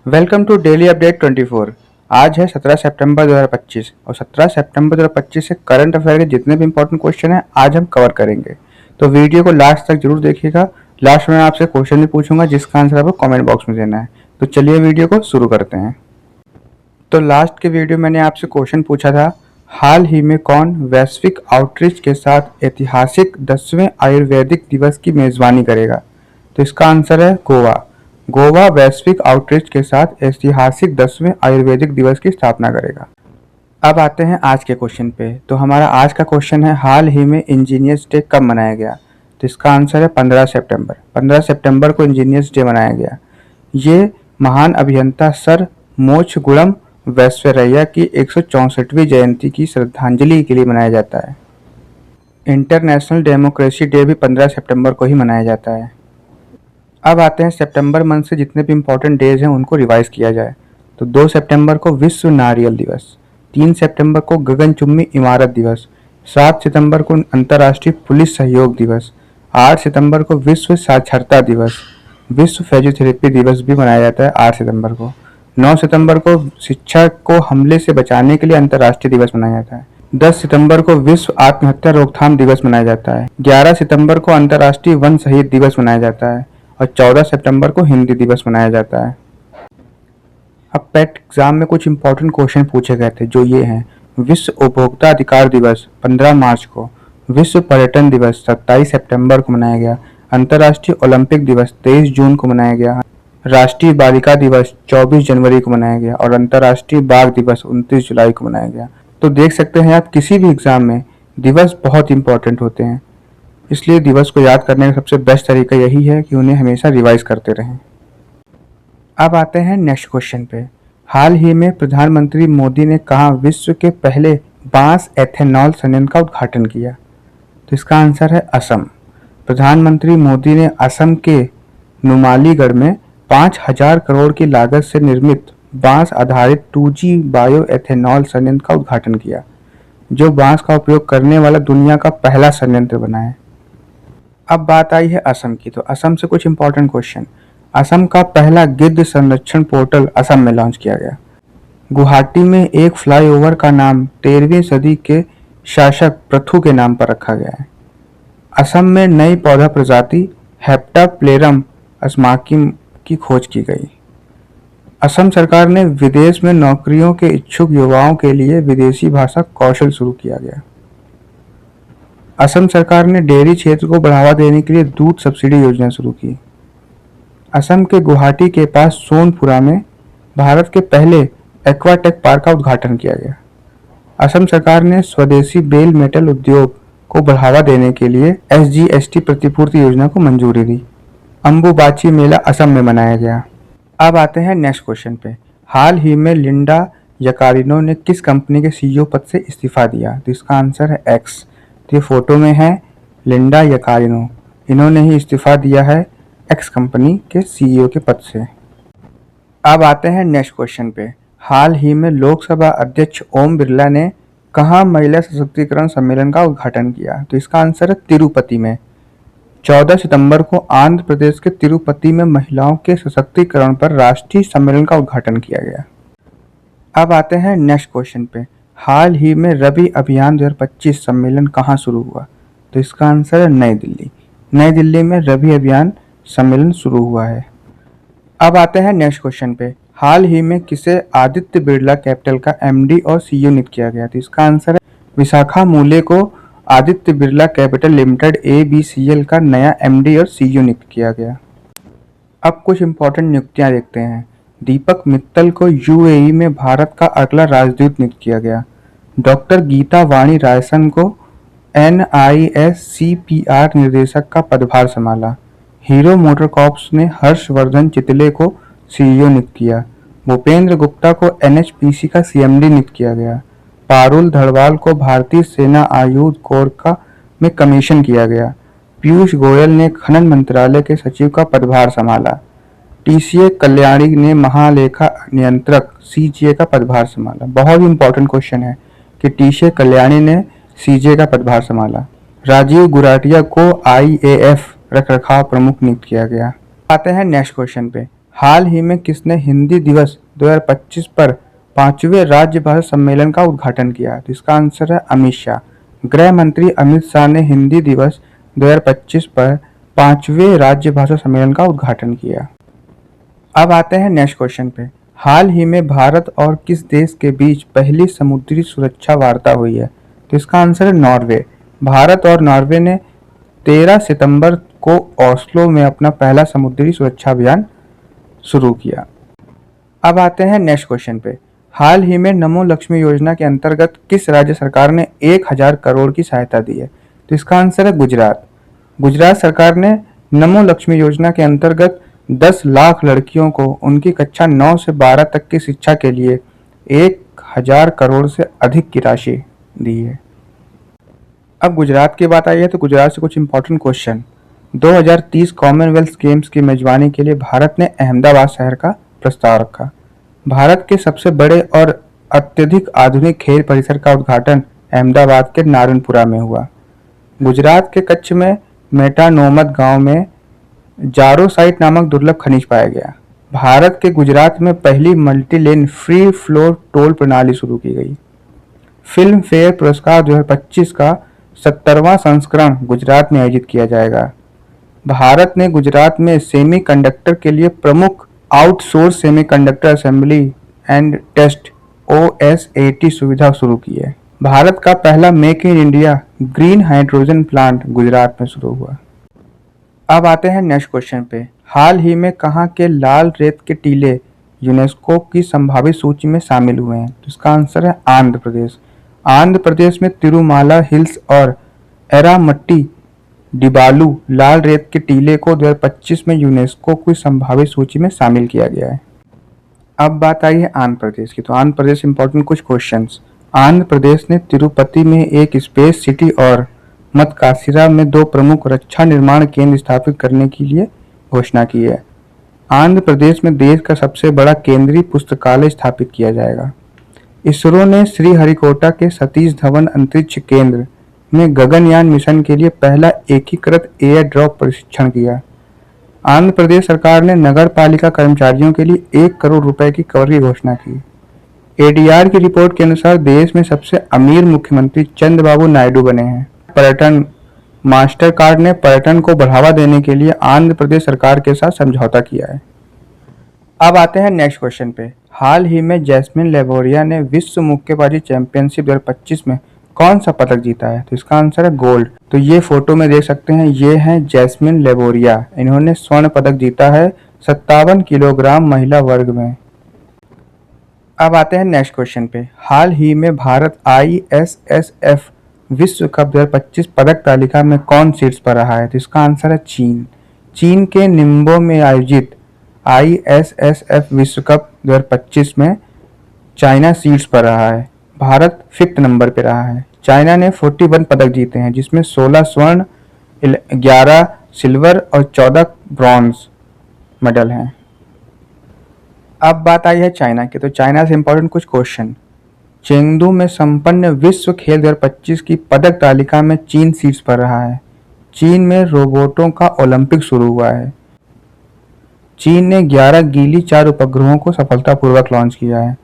Welcome to daily update 24। आज है 17 सितंबर 2025 और 17 सितंबर 2025 से करंट अफेयर के जितने भी इंपॉर्टेंट क्वेश्चन हैं आज हम कवर करेंगे। तो वीडियो को लास्ट तक जरूर देखिएगा। लास्ट में आपसे क्वेश्चन भी पूछूंगा जिसका आंसर आपको कमेंट बॉक्स में देना है। तो चलिए वीडियो को शुरू करते हैं। तो लास्ट के वीडियो मैंने आपसे क्वेश्चन पूछा था, हाल ही में कौन वैश्विक आउटरीच के साथ ऐतिहासिक 10वें आयुर्वेदिक दिवस की मेजबानी करेगा। तो इसका आंसर है गोवा। गोवा वैश्विक आउटरीच के साथ ऐतिहासिक 10वें आयुर्वेदिक दिवस की स्थापना करेगा। अब आते हैं आज के क्वेश्चन पे। तो हमारा आज का क्वेश्चन है, हाल ही में इंजीनियर्स डे कब मनाया गया। तो इसका आंसर है 15 सितंबर। 15 सितंबर को इंजीनियर्स डे मनाया गया। ये महान अभियंता सर मोक्षगुणम वैश्वरैया की 164वीं जयंती की श्रद्धांजलि के लिए मनाया जाता है। इंटरनेशनल डेमोक्रेसी डे भी 15 सितंबर को ही मनाया जाता है। अब आते हैं सितंबर मंथ से जितने भी इम्पोर्टेंट डेज हैं उनको रिवाइज किया जाए। तो 2 सितंबर को विश्व नारियल दिवस, 3 सितंबर को गगनचुम्बी इमारत दिवस, 7 सितंबर को अंतर्राष्ट्रीय पुलिस सहयोग दिवस, 8 सितंबर को विश्व साक्षरता दिवस, विश्व फिजियोथेरेपी दिवस भी मनाया जाता है 8 सितंबर को। 9 सितंबर को शिक्षा को हमले से बचाने के लिए अंतर्राष्ट्रीय दिवस मनाया जाता है। 10 सितंबर को विश्व आत्महत्या रोकथाम दिवस मनाया जाता है। 11 सितंबर को अंतर्राष्ट्रीय वन शहीद दिवस मनाया जाता है और 14 सितंबर को हिंदी दिवस मनाया जाता है। अब पेट एग्जाम में कुछ इंपॉर्टेंट क्वेश्चन पूछे गए थे जो ये हैं, विश्व उपभोक्ता अधिकार दिवस 15 मार्च को, विश्व पर्यटन दिवस 27 सितंबर को मनाया गया, अंतर्राष्ट्रीय ओलंपिक दिवस 23 जून को मनाया गया, राष्ट्रीय बालिका दिवस 24 जनवरी को मनाया गया और अंतर्राष्ट्रीय बाघ दिवस 29 जुलाई को मनाया गया। तो देख सकते हैं आप, किसी भी एग्जाम में दिवस बहुत इंपॉर्टेंट होते हैं, इसलिए दिवस को याद करने का सबसे बेस्ट तरीका यही है कि उन्हें हमेशा रिवाइज करते रहें। अब आते हैं नेक्स्ट क्वेश्चन पे। हाल ही में प्रधानमंत्री मोदी ने कहाँ विश्व के पहले बांस एथेनॉल संयंत्र का उद्घाटन किया। तो इसका आंसर है असम। प्रधानमंत्री मोदी ने असम के नुमालीगढ़ में 5000 करोड़ की लागत से निर्मित बांस आधारित 2G बायो एथेनॉल संयंत्र का उद्घाटन किया, जो बांस का उपयोग करने वाला दुनिया का पहला संयंत्र बना है। अब बात आई है असम की। तो असम से कुछ इंपॉर्टेंट क्वेश्चन। असम का पहला गिद्ध संरक्षण पोर्टल असम में लॉन्च किया गया। गुवाहाटी में एक फ्लाईओवर का नाम 13वीं सदी के शासक पृथु के नाम पर रखा गया है। असम में नई पौधा प्रजाति हेप्टाप्लेरम अस्माकिम की खोज की गई। असम सरकार ने विदेश में नौकरियों के इच्छुक युवाओं के लिए विदेशी भाषा कौशल शुरू किया गया। असम सरकार ने डेयरी क्षेत्र को बढ़ावा देने के लिए दूध सब्सिडी योजना शुरू की। असम के गुवाहाटी के पास सोनपुरा में भारत के पहले एक्वाटेक पार्क का उद्घाटन किया गया। असम सरकार ने स्वदेशी बेल मेटल उद्योग को बढ़ावा देने के लिए SGST प्रतिपूर्ति योजना को मंजूरी दी। अंबुबाची मेला असम में मनाया गया। अब आते हैं नेक्स्ट क्वेश्चन पे। हाल ही में लिंडा यकारिनो ने किस कंपनी के CEO पद से इस्तीफा दिया। तो इसका आंसर है X। तो ये फोटो में है लिंडा यकारिनो, इन्होंने ही इस्तीफा दिया है X कंपनी के CEO के पद से। अब आते हैं नेक्स्ट क्वेश्चन पे। हाल ही में लोकसभा अध्यक्ष ओम बिरला ने कहाँ महिला सशक्तिकरण सम्मेलन का उद्घाटन किया। तो इसका आंसर है तिरुपति में। 14 सितंबर को आंध्र प्रदेश के तिरुपति में महिलाओं के सशक्तिकरण पर राष्ट्रीय सम्मेलन का उद्घाटन किया गया। अब आते हैं नेक्स्ट क्वेश्चन पे। हाल ही में रबी अभियान 2025 सम्मेलन कहाँ शुरू हुआ। तो इसका आंसर है नई दिल्ली। नई दिल्ली में रबी अभियान सम्मेलन शुरू हुआ है। अब आते हैं नेक्स्ट क्वेश्चन पे। हाल ही में किसे आदित्य बिरला कैपिटल का MD और CEO नियुक्त किया गया। तो इसका आंसर है विशाखा मूले को Aditya Birla capital limited ABCL का नया MD और CEO नियुक्त किया गया। अब कुछ इंपॉर्टेंट नियुक्तियां देखते हैं। दीपक मित्तल को UAE में भारत का अगला राजदूत नियुक्त किया गया। डॉक्टर गीता वाणी रायसन को NISCPR निर्देशक का पदभार संभाला। हीरो मोटरकॉर्प्स ने हर्षवर्धन चितले को CEO नियुक्त किया। भूपेंद्र गुप्ता को NHPC का CMD नियुक्त किया गया। पारुल धड़वाल को भारतीय सेना आयुध कोर में कमीशन किया गया। पीयूष गोयल ने खनन मंत्रालय के सचिव का पदभार संभाला। TCA कल्याणी ने महालेखा नियंत्रक CGA का पदभार संभाला। बहुत ही इंपॉर्टेंट क्वेश्चन है कि TCA कल्याणी ने CGA का पदभार संभाला। राजीव गुराटिया को IAF रखरखाव प्रमुख नियुक्त किया गया। आते हैं नेक्स्ट क्वेश्चन पे। हाल ही में किसने हिंदी दिवस 2025 पर 5वें राज्य भाषा सम्मेलन का उद्घाटन किया? तो इसका आंसर है अमित शाह। गृह मंत्री अमित शाह ने हिंदी दिवस 2025 पर 5वें राज्य भाषा सम्मेलन का उद्घाटन किया। अब आते हैं नेक्स्ट क्वेश्चन पे। हाल ही में भारत और किस देश के बीच पहली समुद्री सुरक्षा वार्ता हुई है? तो इसका आंसर है नॉर्वे। भारत और नॉर्वे ने 13 सितंबर को ओस्लो में अपना पहला समुद्री सुरक्षा अभियान शुरू किया। अब आते हैं नेक्स्ट क्वेश्चन पे। हाल ही में नमो लक्ष्मी योजना के अंतर्गत किस राज्य सरकार ने 1000 करोड़ की सहायता दी है? तो इसका आंसर है गुजरात। गुजरात सरकार ने नमो लक्ष्मी योजना के अंतर्गत 10 लाख लड़कियों को उनकी कक्षा 9 से 12 तक की शिक्षा के लिए 1000 करोड़ से अधिक की राशि दी है। अब गुजरात की बात आई है तो गुजरात से कुछ इंपॉर्टेंट क्वेश्चन। 2030 कॉमनवेल्थ गेम्स की मेजबानी के लिए भारत ने अहमदाबाद शहर का प्रस्ताव रखा। भारत के सबसे बड़े और अत्यधिक आधुनिक खेल परिसर का उद्घाटन अहमदाबाद के नारायणपुरा में हुआ। गुजरात के कच्छ में मेटानोमत गांव में जारोसाइट नामक दुर्लभ खनिज पाया गया। भारत के गुजरात में पहली multi lane free floor toll प्रणाली शुरू की गई। फिल्म फेयर पुरस्कार 2025 का 70वां संस्करण गुजरात में आयोजित किया जाएगा। भारत ने गुजरात में सेमीकंडक्टर के लिए प्रमुख outsource semiconductor assembly and test OSAT सुविधा शुरू की है। भारत का पहला make in India green hydrogen plant Gujarat में शुरू हुआ। अब आते हैं नेक्स्ट क्वेश्चन पे। हाल ही में कहाँ के लाल रेत के टीले यूनेस्को की संभावित सूची में शामिल हुए हैं? तो इसका आंसर है आंध्र प्रदेश। आंध्र प्रदेश में तिरुमाला हिल्स और एरामट्टी डिबालू लाल रेत के टीले को 2025 में यूनेस्को की संभावित सूची में शामिल किया गया है। अब बात आई है आंध्र प्रदेश की। तो आंध्र प्रदेश इंपॉर्टेंट कुछ क्वेश्चंस। आंध्र प्रदेश ने तिरुपति में एक स्पेस सिटी और मदकासीरा में 2 प्रमुख रक्षा निर्माण केंद्र स्थापित करने के लिए घोषणा की है। आंध्र प्रदेश में देश का सबसे बड़ा केंद्रीय पुस्तकालय स्थापित किया जाएगा। इसरो ने श्रीहरिकोटा के सतीश धवन अंतरिक्ष केंद्र में गगनयान मिशन के लिए पहला एकीकृत एयर ड्रॉप परीक्षण किया। आंध्र प्रदेश सरकार ने नगर पालिका कर्मचारियों के लिए 1 करोड़ रुपए की कवर की घोषणा की। ADR की रिपोर्ट के अनुसार देश में सबसे अमीर मुख्यमंत्री चंद्रबाबू नायडू बने हैं। पर्यटन मास्टर कार्ड ने पर्यटन को बढ़ावा देने के लिए आंध्र प्रदेश सरकार के साथ समझौता किया है। अब आते हैं नेक्स्ट क्वेश्चन पे। हाल ही में जैस्मिन लेबोरिया ने विश्व मुक्केबाजी चैंपियनशिप 2025 में कौन सा पदक जीता है? तो इसका आंसर है गोल्ड। तो ये फोटो में देख सकते हैं, ये हैं जैस्मिन लेबोरिया। इन्होंने स्वर्ण पदक जीता है 57 किलोग्राम महिला वर्ग में। अब आते हैं नेक्स्ट क्वेश्चन पे। हाल ही में भारत ISSF विश्व कप 2025 पदक तालिका में कौन शीर्ष पर रहा है? तो इसका आंसर है चीन। चीन के निम्बो में आयोजित ISSF विश्व कप 2025 में चाइना शीर्ष पर रहा है। भारत 5th नंबर पे रहा है। चाइना ने 41 पदक जीते हैं, जिसमें 16 स्वर्ण, 11 सिल्वर और 14 ब्रॉन्ज मेडल हैं। अब बात आई है चाइना की। तो चाइना से इंपॉर्टेंट कुछ क्वेश्चन। चेंगडू में संपन्न विश्व खेल 2025 की पदक तालिका में चीन शीर्ष पर रहा है। चीन में रोबोटों का ओलंपिक शुरू हुआ है। चीन ने 11 गीली 4 उपग्रहों को सफलतापूर्वक लॉन्च किया है।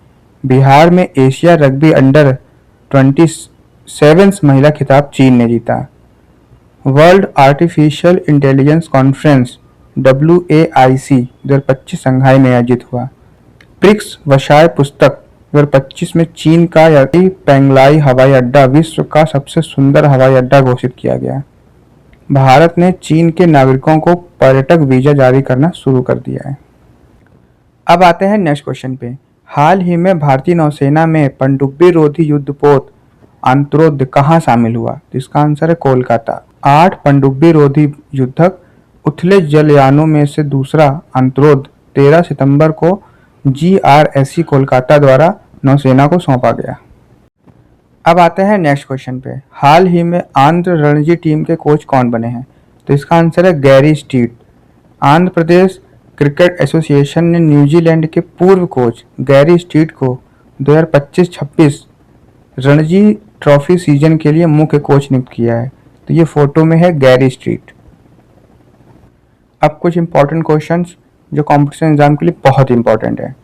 बिहार में एशिया रग्बी अंडर 27 महिला खिताब चीन ने जीता। World artificial intelligence conference WAIC 2025 Shanghai में आयोजित हुआ। प्रिक्स वशाय पुस्तक 2025 में चीन का पेंगलाई हवाई अड्डा विश्व का सबसे सुंदर हवाई अड्डा घोषित किया गया। भारत ने चीन के नागरिकों को पर्यटक वीजा जारी करना शुरू कर दिया है। अब आते हैं नेक्स्ट क्वेश्चन पे। हाल ही में भारतीय नौसेना में पनडुब्बी रोधी युद्धपोत अंत्रोद कहाँ शामिल हुआ? तो इसका आंसर है कोलकाता। 8 पनडुब्बी रोधी युद्धक उथले जलयानों में से दूसरा अंत्रोद 13 सितंबर को GRSC कोलकाता द्वारा नौसेना को सौंपा गया। अब आते हैं नेक्स्ट क्वेश्चन पे। हाल ही में आंध्र रणजी टीम के कोच कौन बने हैं? तो इसका आंसर है Gary street. Andhra Pradesh cricket association ने न्यूजीलैंड के पूर्व कोच गैरी स्ट्रीट को 2025-26 रणजी ट्रॉफी सीजन के लिए मुख्य कोच नियुक्त किया है। तो ये फोटो में है गैरी स्ट्रीट। अब कुछ इंपॉर्टेंट क्वेश्चंस। जो कॉम्पिटिशन एग्जाम के लिए बहुत इंपॉर्टेंट है।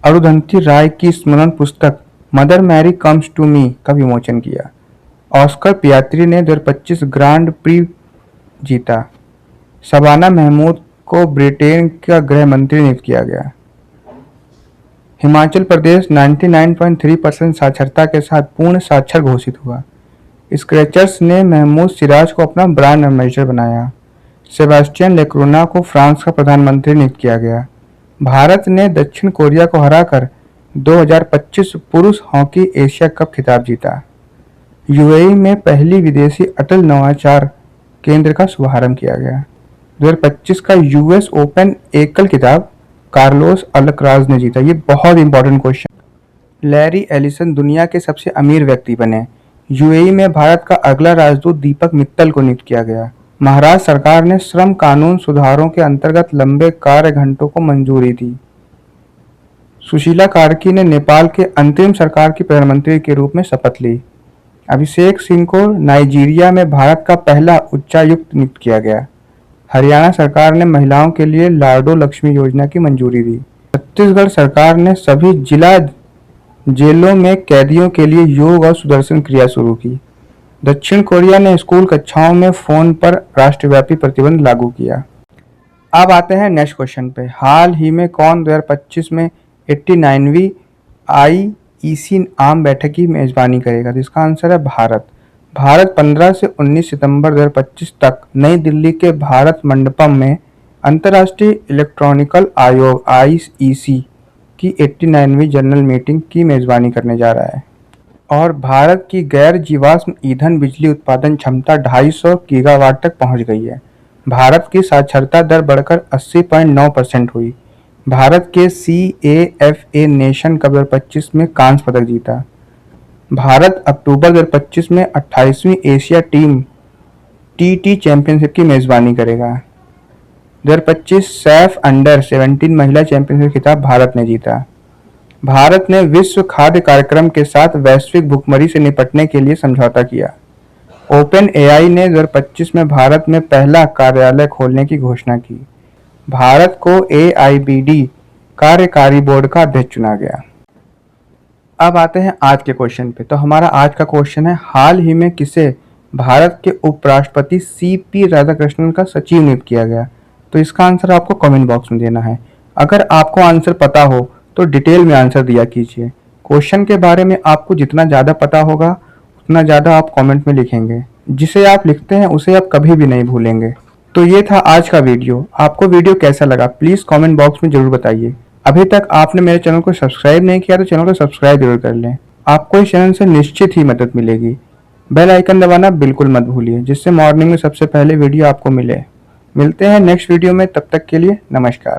अरुंधति राय की स्मरण पुस्तक mother Mary comes to me का विमोचन किया। ऑस्कर पियात्री ने 2025 ग्रांड प्री जीता। शबाना महमूद को ब्रिटेन का गृह मंत्री नियुक्त किया गया। हिमाचल प्रदेश 99.3% साक्षरता के साथ पूर्ण साक्षर घोषित हुआ। स्क्रैचर्स ने महमूद सिराज को अपना ब्रांड एम्बेसडर बनाया। सेबास्टियन लेक्रोना को फ्रांस का प्रधानमंत्री नियुक्त किया गया। भारत ने दक्षिण कोरिया को हराकर 2025 पुरुष हॉकी एशिया कप खिताब जीता। यूएई में पहली विदेशी अटल नवाचार केंद्र का शुभारंभ किया गया। 2025 का यूएस ओपन एकल खिताब कार्लोस अल्कराज ने जीता। ये बहुत इंपॉर्टेंट क्वेश्चन। लैरी एलिसन दुनिया के सबसे अमीर व्यक्ति बने। यूएई में भारत का अगला राजदूत दीपक मित्तल को नियुक्त किया गया। महाराष्ट्र सरकार ने श्रम कानून सुधारों के अंतर्गत लंबे कार्य घंटों को मंजूरी दी। सुशीला कार्की ने नेपाल के अंतरिम सरकार की प्रधानमंत्री के रूप में शपथ ली। अभिषेक सिंह को नाइजीरिया में भारत का पहला उच्चायुक्त नियुक्त किया गया। हरियाणा सरकार ने महिलाओं के लिए लाडो लक्ष्मी योजना की मंजूरी दी। छत्तीसगढ़ सरकार ने सभी जिला जेलों में कैदियों के लिए योग और सुदर्शन क्रिया शुरू की। दक्षिण कोरिया ने स्कूल कक्षाओं में फोन पर राष्ट्रव्यापी प्रतिबंध लागू किया। अब आते हैं नेक्स्ट क्वेश्चन पे। हाल ही में कौन 2025 में 89वीं आईईसी आम बैठक की मेजबानी करेगा? तो इसका आंसर है भारत। भारत 15 से 19 सितंबर 2025 तक नई दिल्ली के भारत मंडपम में अंतर्राष्ट्रीय इलेक्ट्रॉनिकल आयोग आईईसी की 89वीं जनरल मीटिंग की मेजबानी करने जा रहा है। और भारत की गैर जीवाश्म ईंधन बिजली उत्पादन क्षमता 250 गीगावाट तक पहुंच गई है। भारत की साक्षरता दर बढ़कर 80.9% हुई। भारत के CAFA नेशन कप 2025 में कांस्य पदक जीता। भारत अक्टूबर 2025 में 28वीं एशिया टीम TT चैंपियनशिप की मेजबानी करेगा। 2025 सैफ अंडर 17 महिला चैंपियनशिप खिताब भारत ने जीता। भारत ने विश्व खाद्य कार्यक्रम के साथ वैश्विक भुखमरी से निपटने के लिए समझौता किया। ओपन AI ने 2025 में भारत में पहला कार्यालय खोलने की घोषणा की। भारत को AIBD कार्यकारी बोर्ड का अध्यक्ष चुना गया। अब आते हैं आज के क्वेश्चन पे। तो हमारा आज का क्वेश्चन है, हाल ही में किसे भारत के उपराष्ट्रपति CP राधाकृष्णन का सचिव नियुक्त किया गया? तो इसका आंसर आपको कमेंट बॉक्स में देना है। अगर आपको आंसर पता हो तो डिटेल में आंसर दिया कीजिए। क्वेश्चन के बारे में आपको जितना ज़्यादा पता होगा उतना ज़्यादा आप कमेंट में लिखेंगे। जिसे आप लिखते हैं उसे आप कभी भी नहीं भूलेंगे। तो ये था आज का वीडियो। आपको वीडियो कैसा लगा प्लीज़ कमेंट बॉक्स में ज़रूर बताइए। अभी तक आपने मेरे चैनल को सब्सक्राइब नहीं किया तो चैनल को सब्सक्राइब जरूर कर लें। आपको इस चैनल से निश्चित ही मदद मिलेगी। बेल आइकन दबाना बिल्कुल मत भूलिए, जिससे मॉर्निंग में सबसे पहले वीडियो आपको मिले। मिलते हैं नेक्स्ट वीडियो में, तब तक के लिए नमस्कार।